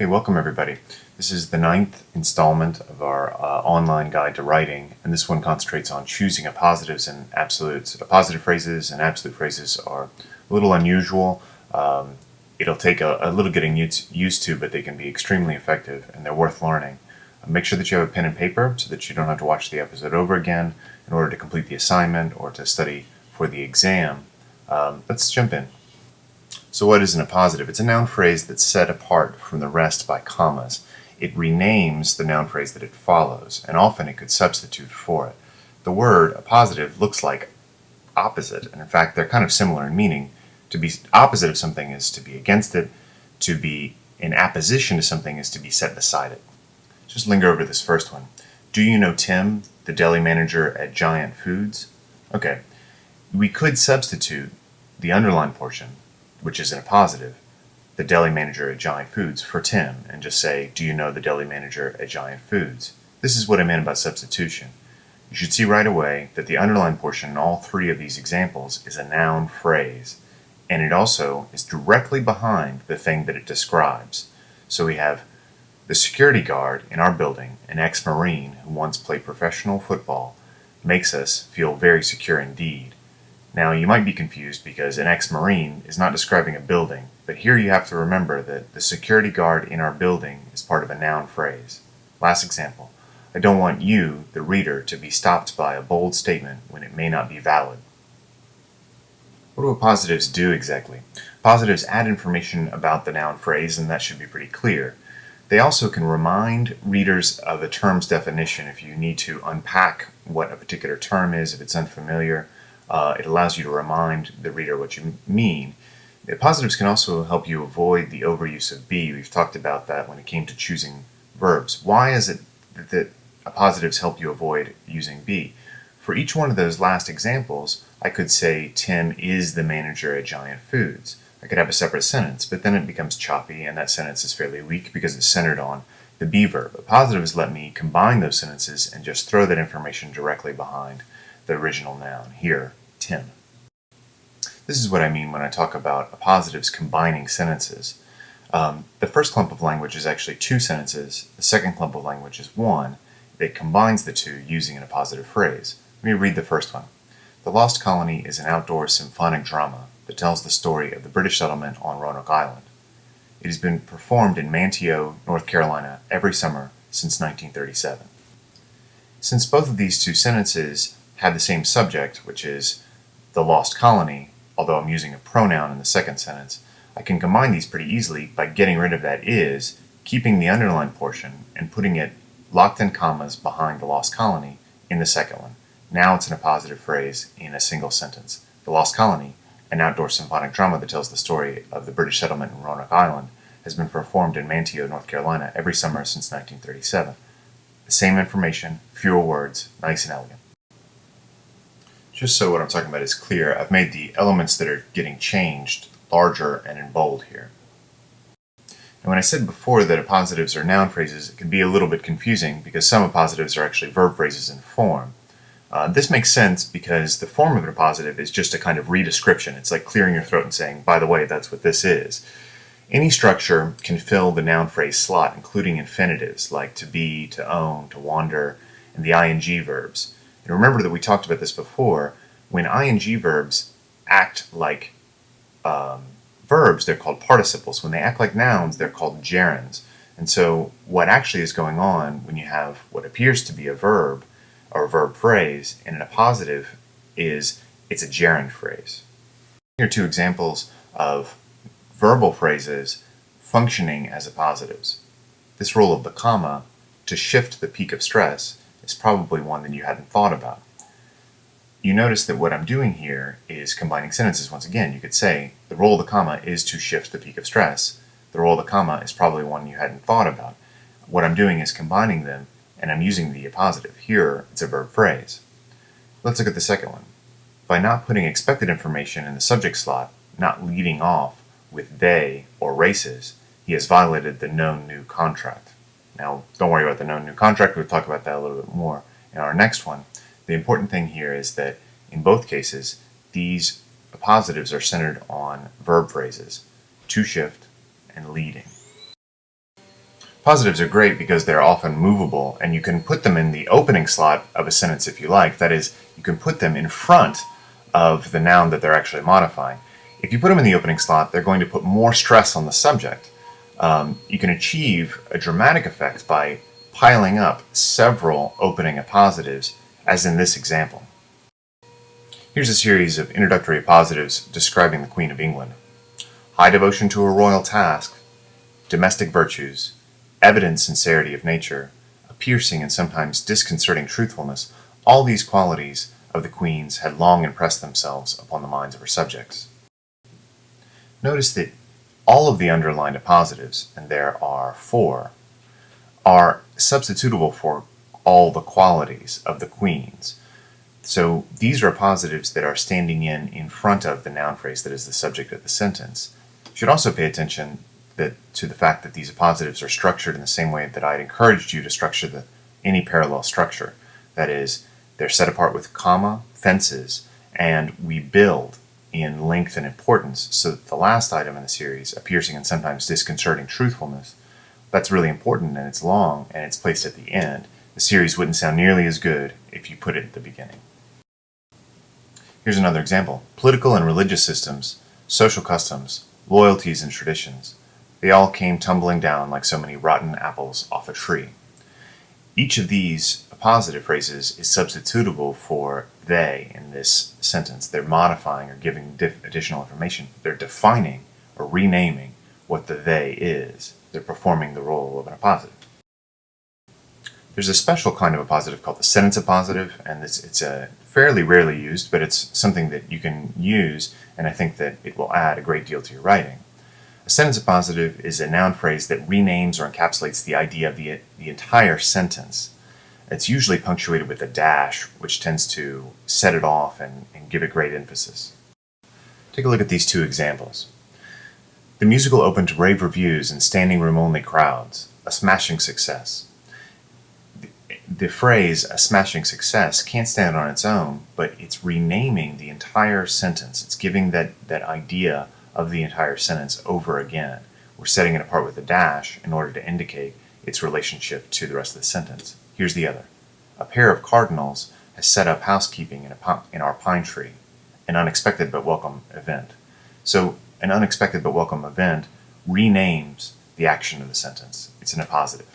Hey, welcome everybody. This is the 9th installment of our online guide to writing, and this one concentrates on choosing appositives and absolutes. Appositive phrases and absolute phrases are a little unusual. It'll take a little getting used to, but they can be extremely effective and they're worth learning. Make sure that you have a pen and paper so that you don't have to watch the episode over again in order to complete the assignment or to study for the exam. Let's jump in. So what is an appositive? It's a noun phrase that's set apart from the rest by commas. It renames the noun phrase that it follows, and often it could substitute for it. The word appositive looks like opposite, and in fact they're kind of similar in meaning. To be opposite of something is to be against it. To be in apposition to something is to be set beside it. Just linger over this first one. Do you know Tim, the deli manager at Giant Foods? Okay, we could substitute the underlined portion, which is an appositive, the deli manager at Giant Foods, for Tim, and just say, do you know the deli manager at Giant Foods? This is what I meant about substitution. You should see right away that the underlined portion in all three of these examples is a noun phrase, and it also is directly behind the thing that it describes. So we have the security guard in our building, an ex-Marine who once played professional football, makes us feel very secure indeed. Now, you might be confused because an ex-Marine is not describing a building, but here you have to remember that the security guard in our building is part of a noun phrase. Last example. I don't want you, the reader, to be stopped by a bold statement when it may not be valid. What do appositives do exactly? Appositives add information about the noun phrase, and that should be pretty clear. They also can remind readers of a term's definition if you need to unpack what a particular term is, if it's unfamiliar. It allows you to remind the reader what you mean. The appositives can also help you avoid the overuse of be. We've talked about that when it came to choosing verbs. Why is it that appositives help you avoid using be? For each one of those last examples, I could say Tim is the manager at Giant Foods. I could have a separate sentence, but then it becomes choppy and that sentence is fairly weak because it's centered on the be verb. Appositives let me combine those sentences and just throw that information directly behind the original noun. Here, Tim. This is what I mean when I talk about appositives combining sentences. The first clump of language is actually two sentences. The second clump of language is one that combines the two using an appositive phrase. Let me read the first one. The Lost Colony is an outdoor symphonic drama that tells the story of the British settlement on Roanoke Island. It has been performed in Manteo, North Carolina every summer since 1937. Since both of these two sentences have the same subject, which is the lost colony, although I'm using a pronoun in the second sentence, I can combine these pretty easily by getting rid of that is, keeping the underlined portion, and putting it locked in commas behind the lost colony in the second one. Now it's an appositive phrase in a single sentence. The Lost Colony, an outdoor symphonic drama that tells the story of the British settlement in Roanoke Island, has been performed in Manteo, North Carolina every summer since 1937. The same information, fewer words, nice and elegant. Just so what I'm talking about is clear, I've made the elements that are getting changed larger and in bold here. And when I said before that appositives are noun phrases, it can be a little bit confusing because some appositives are actually verb phrases in form. This makes sense because the form of an appositive is just a kind of redescription. It's like clearing your throat and saying, by the way, that's what this is. Any structure can fill the noun phrase slot, including infinitives like to be, to own, to wander, and the ing verbs. And remember that we talked about this before. When ing verbs act like verbs, they're called participles. When they act like nouns, they're called gerunds. And so what actually is going on when you have what appears to be a verb or a verb phrase in an appositive is it's a gerund phrase. Here are two examples of verbal phrases functioning as appositives. This role of the comma to shift the peak of stress is probably one that you hadn't thought about. You notice that what I'm doing here is combining sentences once again. You could say the role of the comma is to shift the peak of stress. The role of the comma is probably one you hadn't thought about. What I'm doing is combining them and I'm using the appositive. Here it's a verb phrase. Let's look at the second one. By not putting expected information in the subject slot, not leading off with they or races, he has violated the known new contract. Now, don't worry about the known new contract. We'll talk about that a little bit more in our next one. The important thing here is that in both cases, these appositives are centered on verb phrases, to shift and leading. Appositives are great because they're often movable, and you can put them in the opening slot of a sentence if you like. That is, you can put them in front of the noun that they're actually modifying. If you put them in the opening slot, they're going to put more stress on the subject. You can achieve a dramatic effect by piling up several opening appositives, as in this example. Here's a series of introductory appositives describing the Queen of England. High devotion to a royal task, domestic virtues, evident sincerity of nature, a piercing and sometimes disconcerting truthfulness, all these qualities of the Queen's had long impressed themselves upon the minds of her subjects. Notice that all of the underlined appositives, and there are 4, are substitutable for all the qualities of the Queen's. So these are appositives that are standing in front of the noun phrase that is the subject of the sentence. You should also pay attention to the fact that these appositives are structured in the same way that I had encouraged you to structure any parallel structure. That is, they're set apart with comma, fences, and we build in length and importance so that the last item in the series, a piercing and sometimes disconcerting truthfulness, that's really important and it's long and it's placed at the end. The series wouldn't sound nearly as good if you put it at the beginning. Here's another example. Political and religious systems, social customs, loyalties and traditions, they all came tumbling down like so many rotten apples off a tree. Each of these appositive phrases is substitutable for they in this sentence. They're modifying or giving additional information. They're defining or renaming what the they is. They're performing the role of an appositive. There's a special kind of appositive called the sentence appositive, and it's fairly rarely used, but it's something that you can use, and I think that it will add a great deal to your writing. A sentence appositive is a noun phrase that renames or encapsulates the idea of the entire sentence. It's usually punctuated with a dash, which tends to set it off and give it great emphasis. Take a look at these 2 examples. The musical opened to rave reviews and standing room only crowds, a smashing success. The phrase, a smashing success, can't stand on its own, but it's renaming the entire sentence. It's giving that idea of the entire sentence over again. We're setting it apart with a dash in order to indicate its relationship to the rest of the sentence. Here's the other. A pair of cardinals has set up housekeeping in our pine tree. An unexpected but welcome event. So an unexpected but welcome event renames the action of the sentence. It's an appositive.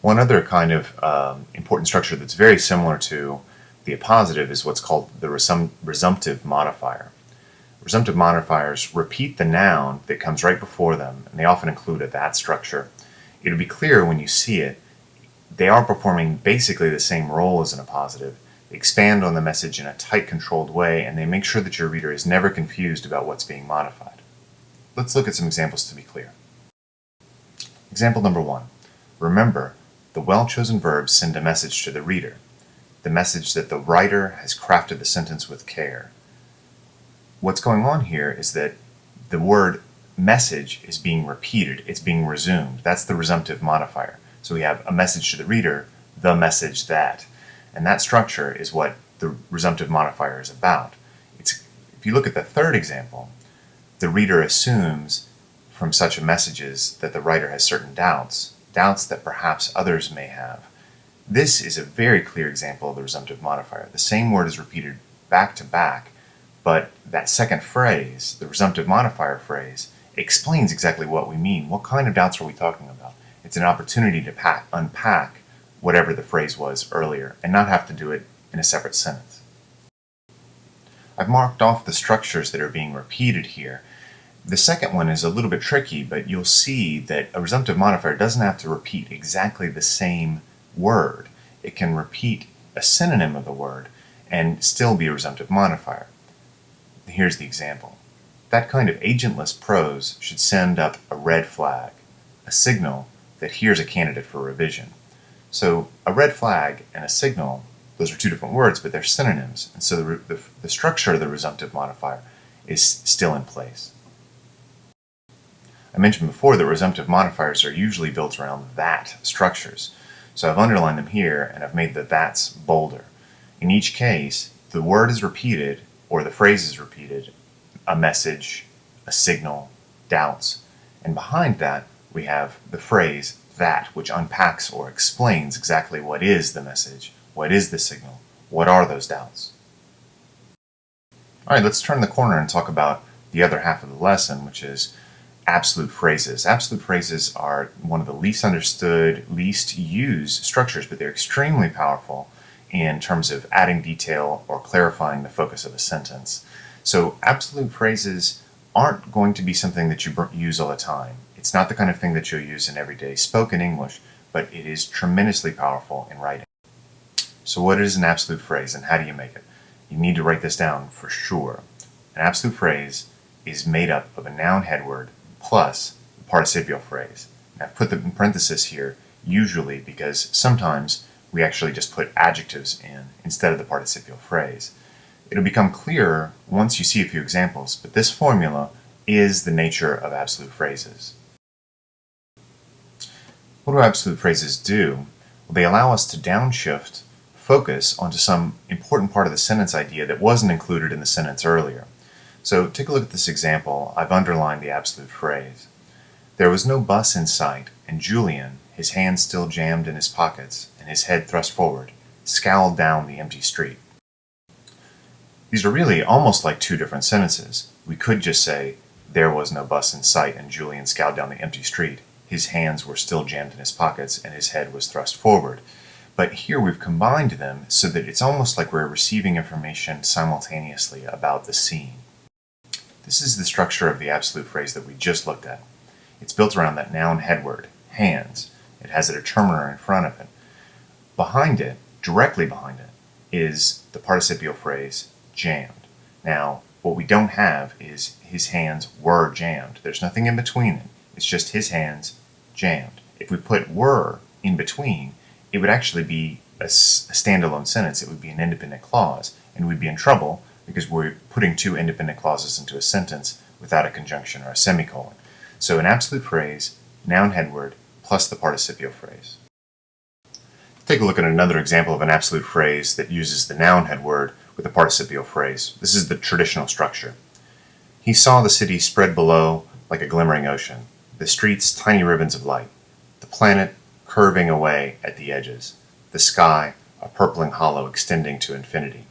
One other kind of important structure that's very similar to the appositive is what's called the resumptive modifier. Resumptive modifiers repeat the noun that comes right before them, and they often include a that structure. It'll be clear when you see it. They are performing basically the same role as an appositive. They expand on the message in a tight, controlled way, and they make sure that your reader is never confused about what's being modified. Let's look at some examples to be clear. Example number 1. Remember, the well-chosen verbs send a message to the reader, the message that the writer has crafted the sentence with care. What's going on here is that the word message is being repeated, it's being resumed. That's the resumptive modifier. So we have a message to the reader, the message that. And that structure is what the resumptive modifier is about. If you look at the 3rd example, the reader assumes from such messages that the writer has certain doubts that perhaps others may have. This is a very clear example of the resumptive modifier. The same word is repeated back to back, but that second phrase, the resumptive modifier phrase, explains exactly what we mean. What kind of doubts are we talking about? It's an opportunity to unpack whatever the phrase was earlier and not have to do it in a separate sentence. I've marked off the structures that are being repeated here. The second one is a little bit tricky, but you'll see that a resumptive modifier doesn't have to repeat exactly the same word. It can repeat a synonym of the word and still be a resumptive modifier. Here's the example. That kind of agentless prose should send up a red flag, a signal that here's a candidate for revision. So a red flag and a signal, those are 2 different words, but they're synonyms, and so the structure of the resumptive modifier is still in place. I mentioned before that resumptive modifiers are usually built around that structures. So I've underlined them here, and I've made the that's bolder. In each case, the word is repeated, or the phrase is repeated, a message, a signal, doubts, and behind that, we have the phrase that, which unpacks or explains exactly what is the message, what is the signal, what are those doubts. All right, let's turn the corner and talk about the other half of the lesson, which is absolute phrases. Absolute phrases are one of the least understood, least used structures, but they're extremely powerful in terms of adding detail or clarifying the focus of a sentence. So absolute phrases aren't going to be something that you use all the time. It's not the kind of thing that you'll use in everyday spoken English, but it is tremendously powerful in writing. So what is an absolute phrase and how do you make it? You need to write this down for sure. An absolute phrase is made up of a noun head word plus the participial phrase. And I've put them in parentheses here, usually because sometimes we actually just put adjectives in instead of the participial phrase. It'll become clearer once you see a few examples, but this formula is the nature of absolute phrases. What do absolute phrases do? Well, they allow us to downshift focus onto some important part of the sentence idea that wasn't included in the sentence earlier. So take a look at this example. I've underlined the absolute phrase. There was no bus in sight, and Julian, his hands still jammed in his pockets and his head thrust forward, scowled down the empty street. These are really almost like two different sentences. We could just say, there was no bus in sight and Julian scowled down the empty street. His hands were still jammed in his pockets and his head was thrust forward. But here we've combined them so that it's almost like we're receiving information simultaneously about the scene. This is the structure of the absolute phrase that we just looked at. It's built around that noun head word, hands. It has a determiner in front of it. Behind it, directly behind it, is the participial phrase, jammed. Now, what we don't have is his hands were jammed. There's nothing in between it. It's just his hands jammed. If we put were in between, it would actually be a standalone sentence. It would be an independent clause, and we'd be in trouble because we're putting two independent clauses into a sentence without a conjunction or a semicolon. So an absolute phrase, noun head word, plus the participial phrase. Take a look at another example of an absolute phrase that uses the noun head word with the participial phrase. This is the traditional structure. He saw the city spread below like a glimmering ocean, the streets tiny ribbons of light, the planet curving away at the edges, the sky a purpling hollow extending to infinity.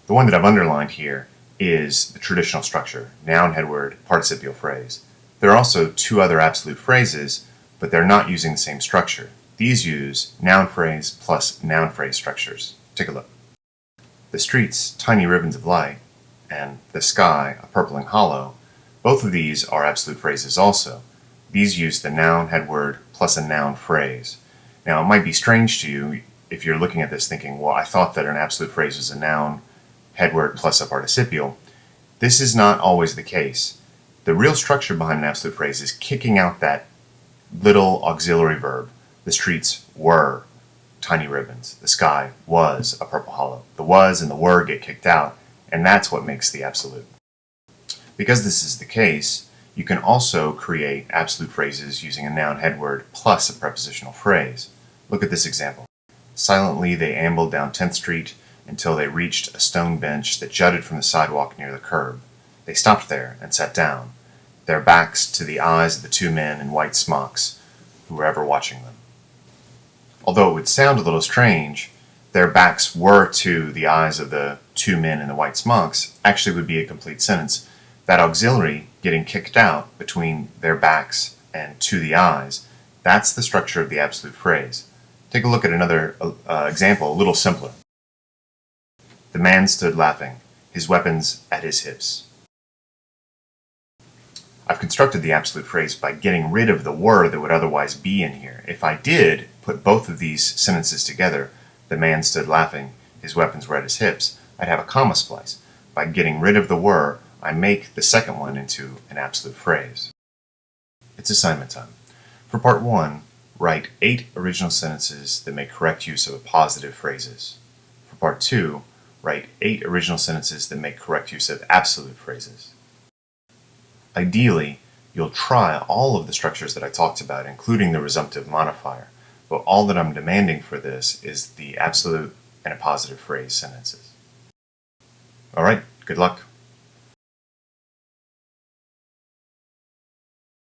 The one that I've underlined here is the traditional structure, noun head word, participial phrase. There are also two other absolute phrases, but they're not using the same structure. These use noun phrase plus noun phrase structures. Take a look. The streets, tiny ribbons of light, and the sky, a purpling hollow, both of these are absolute phrases also. These use the noun head word plus a noun phrase. Now, it might be strange to you if you're looking at this thinking, well, I thought that an absolute phrase was a noun head word plus a participial. This is not always the case. The real structure behind an absolute phrase is kicking out that little auxiliary verb. The streets were tiny ribbons. The sky was a purple hollow. The was and the were get kicked out, and that's what makes the absolute. Because this is the case, you can also create absolute phrases using a noun head word plus a prepositional phrase. Look at this example. Silently they ambled down 10th Street until they reached a stone bench that jutted from the sidewalk near the curb. They stopped there and sat down, their backs to the eyes of the two men in white smocks who were ever watching them. Although it would sound a little strange, their backs were to the eyes of the two men in the white smocks actually would be a complete sentence. That auxiliary getting kicked out between their backs and to the eyes, that's the structure of the absolute phrase. Take a look at another example, a little simpler. The man stood laughing, his weapons at his hips. I've constructed the absolute phrase by getting rid of the were that would otherwise be in here. If I did put both of these sentences together, the man stood laughing, his weapons were at his hips, I'd have a comma splice. By getting rid of the were, I make the second one into an absolute phrase. It's assignment time. For part 1, write 8 original sentences that make correct use of appositive phrases. For part 2, write 8 original sentences that make correct use of absolute phrases. Ideally, you'll try all of the structures that I talked about, including the resumptive modifier, but all that I'm demanding for this is the absolute and appositive phrase sentences. All right, good luck.